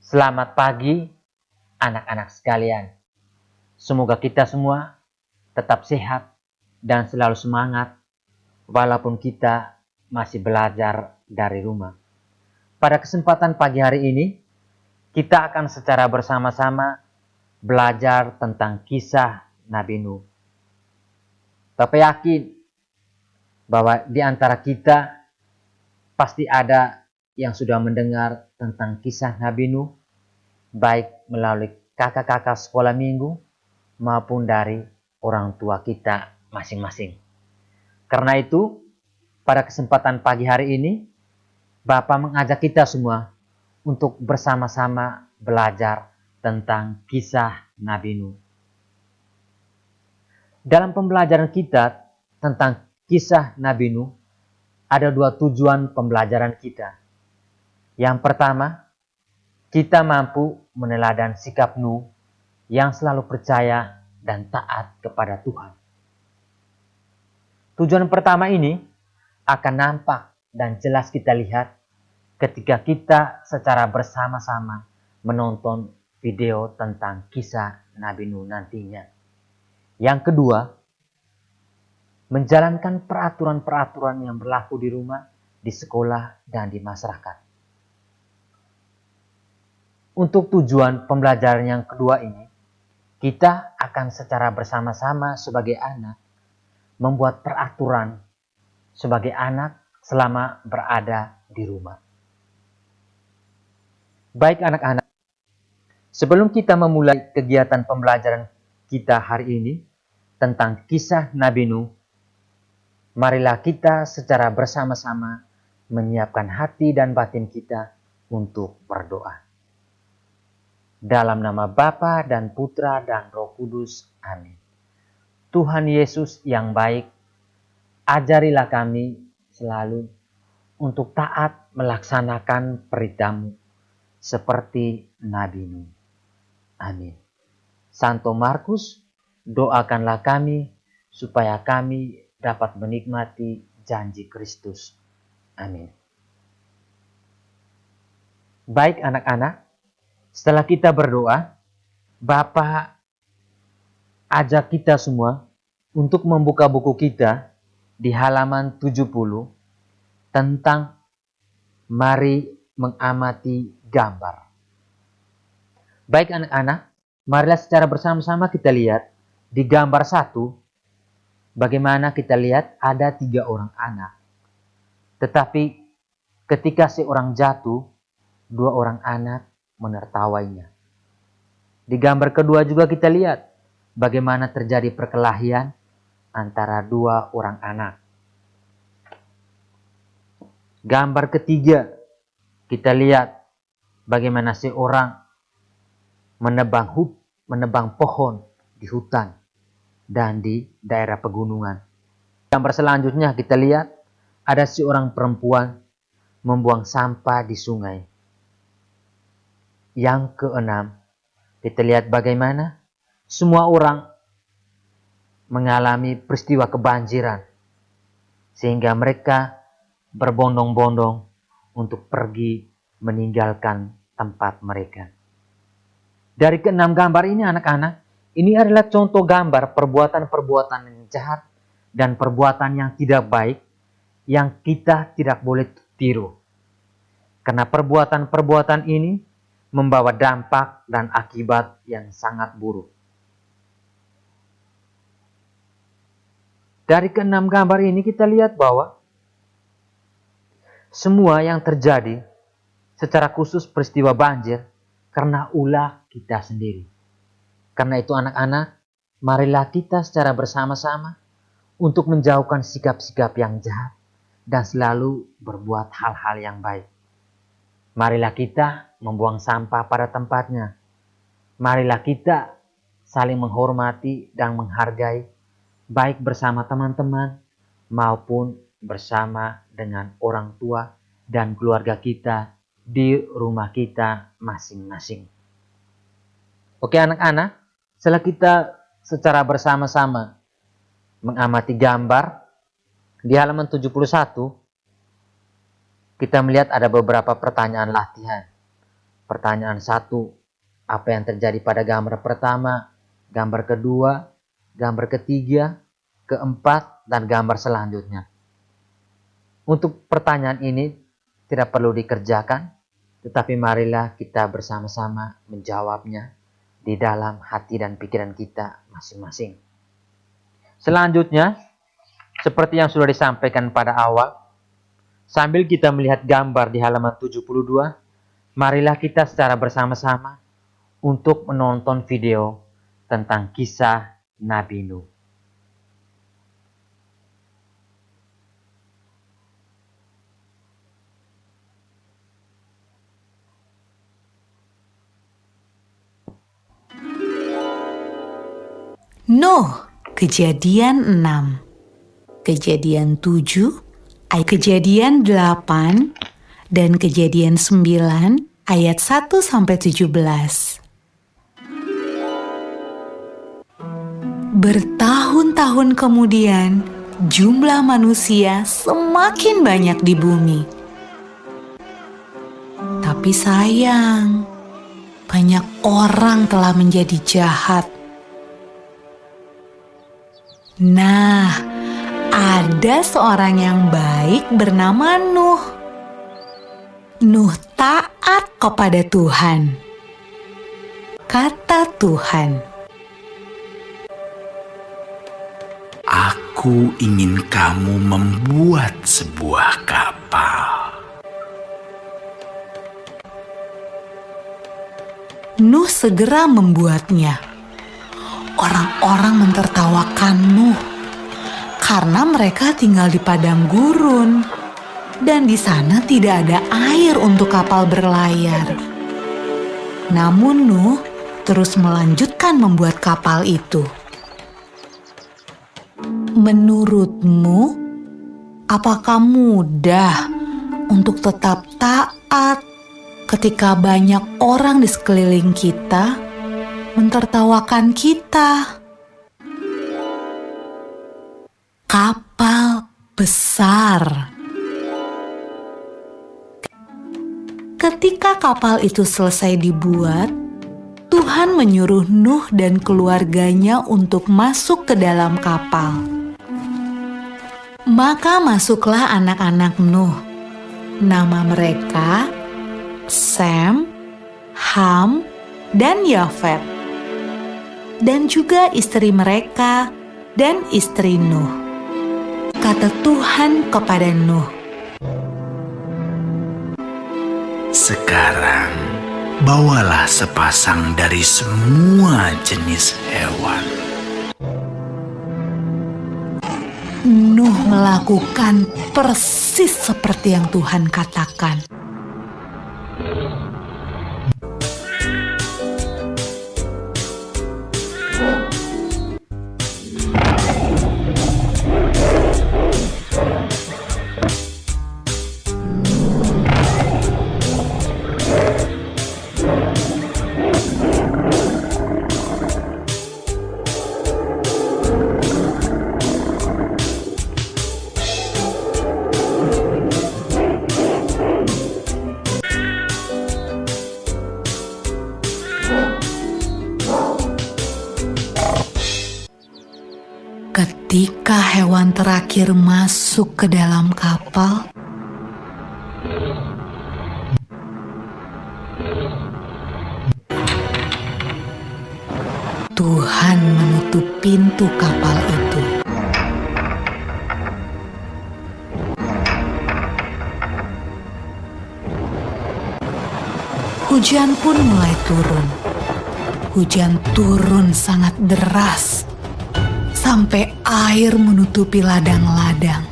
Selamat pagi anak-anak sekalian. Semoga kita semua tetap sehat dan selalu semangat walaupun kita masih belajar dari rumah. Pada kesempatan pagi hari ini, kita akan secara bersama-sama belajar tentang kisah Nabi Nuh. Bapak yakin bahwa di antara kita pasti ada yang sudah mendengar tentang kisah Nabi Nuh, baik melalui kakak-kakak sekolah minggu maupun dari orang tua kita masing-masing. Karena itu, pada kesempatan pagi hari ini, Bapak mengajak kita semua untuk bersama-sama belajar tentang kisah Nabi Nuh. Dalam pembelajaran kita tentang kisah Nabi Nuh, ada dua tujuan pembelajaran kita. Yang pertama, kita mampu meneladan sikap Nuh yang selalu percaya dan taat kepada Tuhan. Tujuan pertama ini akan nampak dan jelas kita lihat ketika kita secara bersama-sama menonton video tentang kisah Nabi Nuh nantinya. Yang kedua, menjalankan peraturan-peraturan yang berlaku di rumah, di sekolah, dan di masyarakat. Untuk tujuan pembelajaran yang kedua ini, kita akan secara bersama-sama sebagai anak membuat peraturan sebagai anak selama berada di rumah. Baik anak-anak, sebelum kita memulai kegiatan pembelajaran kita hari ini tentang kisah Nabi Nuh, marilah kita secara bersama-sama menyiapkan hati dan batin kita untuk berdoa. Dalam nama Bapa dan Putra dan Roh Kudus. Amin. Tuhan Yesus yang baik, ajarilah kami selalu untuk taat melaksanakan perintah-Mu seperti Nabi Nuh. Amin. Santo Markus, doakanlah kami supaya kami dapat menikmati janji Kristus. Amin. Baik anak-anak, setelah kita berdoa, Bapa ajak kita semua untuk membuka buku kita di halaman 70 tentang mari mengamati gambar. Baik anak-anak, marilah secara bersama-sama kita lihat di gambar 1, bagaimana kita lihat ada 3 orang anak. Tetapi ketika seorang jatuh, 2 orang anak menertawainya. Di gambar kedua juga kita lihat bagaimana terjadi perkelahian antara 2 orang anak. Gambar ketiga kita lihat bagaimana seorang menebang pohon di hutan dan di daerah pegunungan. Gambar selanjutnya kita lihat ada seorang perempuan membuang sampah di sungai. Yang keenam, kita lihat bagaimana semua orang mengalami peristiwa kebanjiran sehingga mereka berbondong-bondong untuk pergi meninggalkan tempat mereka. Dari keenam gambar ini anak-anak, ini adalah contoh gambar perbuatan-perbuatan yang jahat dan perbuatan yang tidak baik yang kita tidak boleh tiru. Karena perbuatan-perbuatan ini membawa dampak dan akibat yang sangat buruk. Dari keenam gambar ini kita lihat bahwa semua yang terjadi secara khusus peristiwa banjir karena ulah kita sendiri. Karena itu anak-anak, marilah kita secara bersama-sama untuk menjauhkan sikap-sikap yang jahat dan selalu berbuat hal-hal yang baik. Marilah kita membuang sampah pada tempatnya. Marilah kita saling menghormati dan menghargai, baik bersama teman-teman maupun bersama dengan orang tua dan keluarga kita di rumah kita masing-masing. Oke anak-anak, setelah kita secara bersama-sama mengamati gambar di halaman 71, kita melihat ada beberapa pertanyaan latihan. pertanyaan 1, apa yang terjadi pada gambar pertama, gambar kedua, gambar ketiga, keempat, dan gambar selanjutnya. Untuk pertanyaan ini tidak perlu dikerjakan, tetapi marilah kita bersama-sama menjawabnya di dalam hati dan pikiran kita masing-masing. Selanjutnya, seperti yang sudah disampaikan pada awal, sambil kita melihat gambar di halaman 72, marilah kita secara bersama-sama untuk menonton video tentang kisah Nabi Nuh. Nuh, Kejadian 6, Kejadian 7, Kejadian 8, dan Kejadian 9 ayat 1-17. Bertahun-tahun kemudian, jumlah manusia semakin banyak di bumi. Tapi sayang, banyak orang telah menjadi jahat. Nah, ada seorang yang baik bernama Nuh. Nuh taat kepada Tuhan. Kata Tuhan, "Aku ingin kamu membuat sebuah kapal." Nuh segera membuatnya. Orang-orang mentertawakan Nuh karena mereka tinggal di padang gurun dan di sana tidak ada air untuk kapal berlayar. Namun Nuh terus melanjutkan membuat kapal itu. Menurutmu, apakah mudah untuk tetap taat ketika banyak orang di sekeliling kita mentertawakan kita? Kapal besar. Ketika kapal itu selesai dibuat, Tuhan menyuruh Nuh dan keluarganya untuk masuk ke dalam kapal. Maka masuklah anak-anak Nuh. Nama mereka Sem, Ham, dan Yafet. Dan juga istri mereka dan istri Nuh. Kata Tuhan kepada Nuh, "Sekarang bawalah sepasang dari semua jenis hewan." Nuh melakukan persis seperti yang Tuhan katakan. Ketika hewan terakhir masuk ke dalam kapal, Tuhan menutup pintu kapal itu. Hujan pun mulai turun. Hujan turun sangat deras, sampai air menutupi ladang-ladang.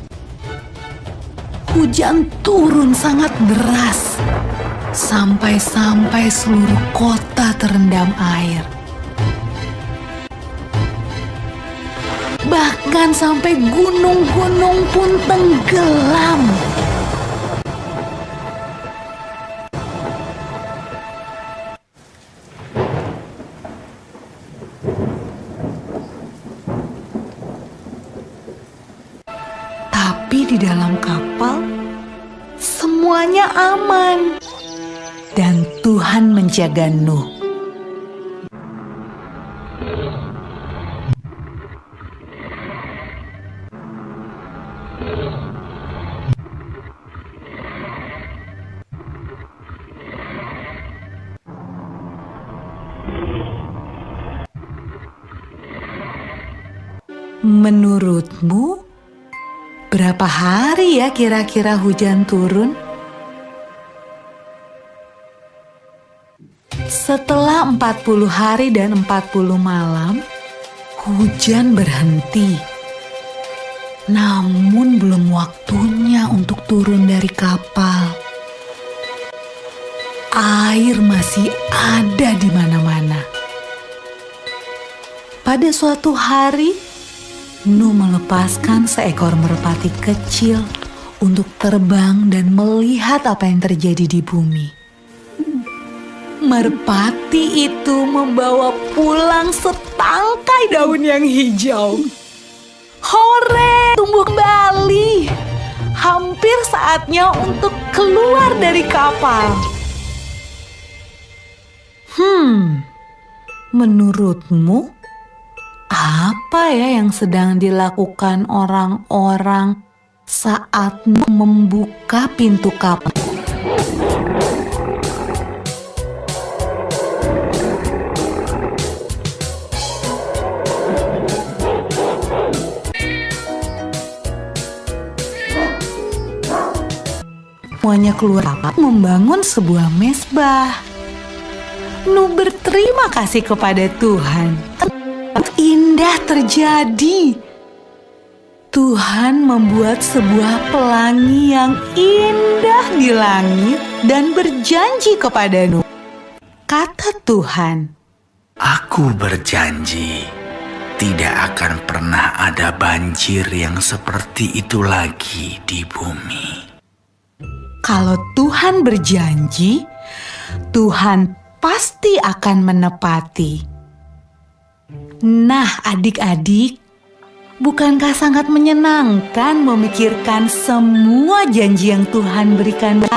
Hujan turun sangat deras, sampai seluruh kota terendam air. Bahkan sampai gunung-gunung pun tenggelam. Tapi di dalam kapal semuanya aman dan Tuhan Tuhan menjaga Nuh. Menurutmu, berapa hari ya kira-kira hujan turun? Setelah 40 hari dan 40 malam, hujan berhenti. Namun belum waktunya untuk turun dari kapal. Air masih ada di mana-mana. Pada suatu hari, Nuh melepaskan seekor merpati kecil untuk terbang dan melihat apa yang terjadi di bumi. Merpati itu membawa pulang setangkai daun yang hijau. Hore, tumbuh kembali. Hampir saatnya untuk keluar dari kapal. Menurutmu, apa ya yang sedang dilakukan orang-orang saat membuka pintu kapal? Semuanya keluar kapal membangun sebuah mezbah. Nuh berterima kasih kepada Tuhan. Indah terjadi. Tuhan membuat sebuah pelangi yang indah di langit dan berjanji kepada Nuh. Kata Tuhan, Aku berjanji, tidak akan pernah ada banjir yang seperti itu lagi di bumi. kalau Tuhan berjanji, Tuhan pasti akan menepati. Nah, adik-adik, bukankah sangat menyenangkan memikirkan semua janji yang Tuhan berikan?